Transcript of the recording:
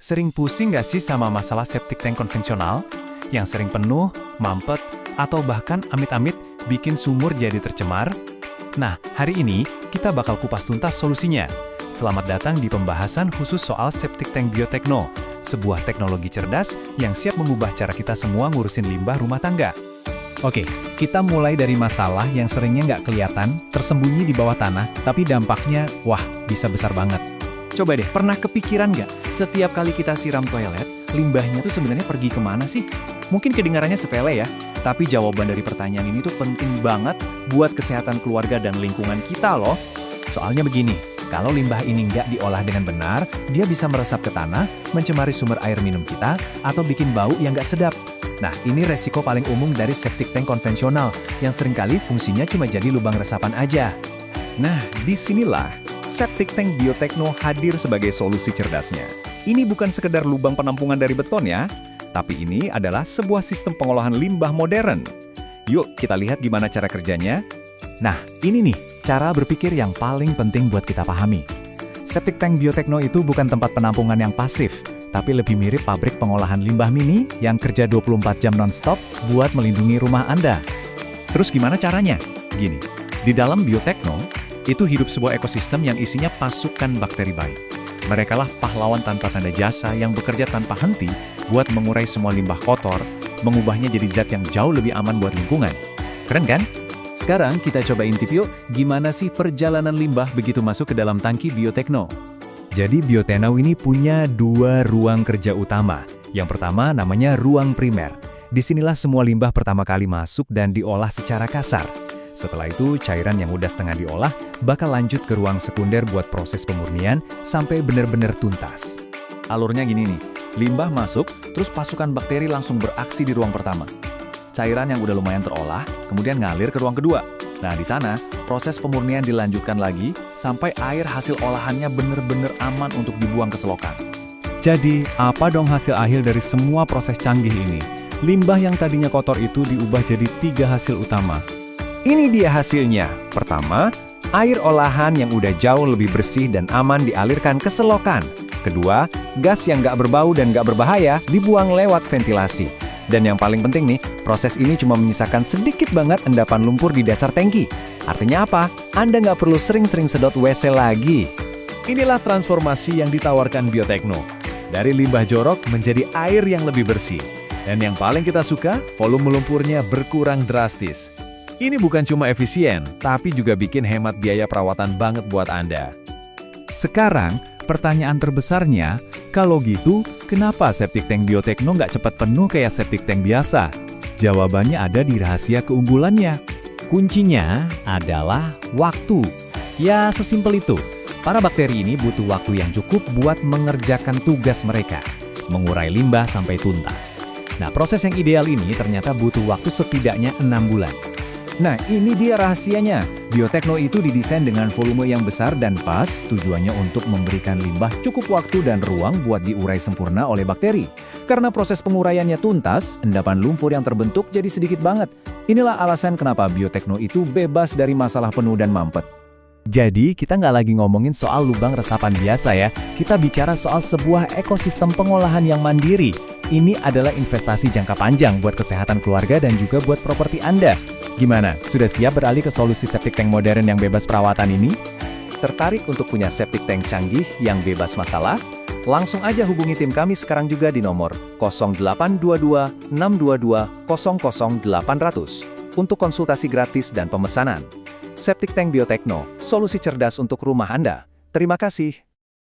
Sering pusing nggak sih sama masalah septic tank konvensional? Yang sering penuh, mampet, atau bahkan amit-amit bikin sumur jadi tercemar? Nah, hari ini kita bakal kupas tuntas solusinya. Selamat datang di pembahasan khusus soal septic tank Biotekno, sebuah teknologi cerdas yang siap mengubah cara kita semua ngurusin limbah rumah tangga. Oke, kita mulai dari masalah yang seringnya nggak kelihatan, tersembunyi di bawah tanah, tapi dampaknya, wah, bisa besar banget. Coba deh, pernah kepikiran nggak, setiap kali kita siram toilet, limbahnya tuh sebenarnya pergi kemana sih? Mungkin kedengarannya sepele ya, tapi jawaban dari pertanyaan ini tuh penting banget buat kesehatan keluarga dan lingkungan kita loh. Soalnya begini, kalau limbah ini nggak diolah dengan benar, dia bisa meresap ke tanah, mencemari sumber air minum kita, atau bikin bau yang nggak sedap. Nah, ini resiko paling umum dari septic tank konvensional, yang seringkali fungsinya cuma jadi lubang resapan aja. Nah, disinilah septic tank Biotekno hadir sebagai solusi cerdasnya. Ini bukan sekedar lubang penampungan dari beton ya, tapi ini adalah sebuah sistem pengolahan limbah modern. Yuk, kita lihat gimana cara kerjanya. Nah, ini nih, cara berpikir yang paling penting buat kita pahami. Septic tank Biotekno itu bukan tempat penampungan yang pasif, tapi lebih mirip pabrik pengolahan limbah mini yang kerja 24 jam non-stop buat melindungi rumah Anda. Terus gimana caranya? Gini, di dalam Biotekno, itu hidup sebuah ekosistem yang isinya pasukan bakteri baik. Merekalah pahlawan tanpa tanda jasa yang bekerja tanpa henti buat mengurai semua limbah kotor, mengubahnya jadi zat yang jauh lebih aman buat lingkungan. Keren kan? Sekarang kita coba intip yuk, gimana sih perjalanan limbah begitu masuk ke dalam tangki Biotekno. Jadi Biotekno ini punya dua ruang kerja utama. Yang pertama namanya ruang primer. Disinilah semua limbah pertama kali masuk dan diolah secara kasar. Setelah itu, cairan yang udah setengah diolah bakal lanjut ke ruang sekunder buat proses pemurnian sampai benar-benar tuntas. Alurnya gini nih, limbah masuk, terus pasukan bakteri langsung beraksi di ruang pertama. Cairan yang udah lumayan terolah, kemudian ngalir ke ruang kedua. Nah, di sana, proses pemurnian dilanjutkan lagi sampai air hasil olahannya benar-benar aman untuk dibuang ke selokan. Jadi, apa dong hasil akhir dari semua proses canggih ini? Limbah yang tadinya kotor itu diubah jadi 3 hasil utama. Ini dia hasilnya. Pertama, air olahan yang udah jauh lebih bersih dan aman dialirkan ke selokan. Kedua, gas yang nggak berbau dan nggak berbahaya dibuang lewat ventilasi. Dan yang paling penting nih, proses ini cuma menyisakan sedikit banget endapan lumpur di dasar tangki. Artinya apa? Anda nggak perlu sering-sering sedot WC lagi. Inilah transformasi yang ditawarkan Biotekno. Dari limbah jorok menjadi air yang lebih bersih. Dan yang paling kita suka, volume lumpurnya berkurang drastis. Ini bukan cuma efisien, tapi juga bikin hemat biaya perawatan banget buat Anda. Sekarang, pertanyaan terbesarnya, kalau gitu, kenapa septic tank Biotekno nggak cepat penuh kayak septic tank biasa? Jawabannya ada di rahasia keunggulannya. Kuncinya adalah waktu. Ya, sesimpel itu. Para bakteri ini butuh waktu yang cukup buat mengerjakan tugas mereka, mengurai limbah sampai tuntas. Nah, proses yang ideal ini ternyata butuh waktu setidaknya 6 bulan. Nah, ini dia rahasianya. Biotekno itu didesain dengan volume yang besar dan pas, tujuannya untuk memberikan limbah cukup waktu dan ruang buat diurai sempurna oleh bakteri. Karena proses penguraiannya tuntas, endapan lumpur yang terbentuk jadi sedikit banget. Inilah alasan kenapa Biotekno itu bebas dari masalah penuh dan mampet. Jadi, kita nggak lagi ngomongin soal lubang resapan biasa ya. Kita bicara soal sebuah ekosistem pengolahan yang mandiri. Ini adalah investasi jangka panjang buat kesehatan keluarga dan juga buat properti Anda. Gimana? Sudah siap beralih ke solusi septic tank modern yang bebas perawatan ini? Tertarik untuk punya septic tank canggih yang bebas masalah? Langsung aja hubungi tim kami sekarang juga di nomor 0822 622 00800 untuk konsultasi gratis dan pemesanan. Septic tank Biotekno, solusi cerdas untuk rumah Anda. Terima kasih.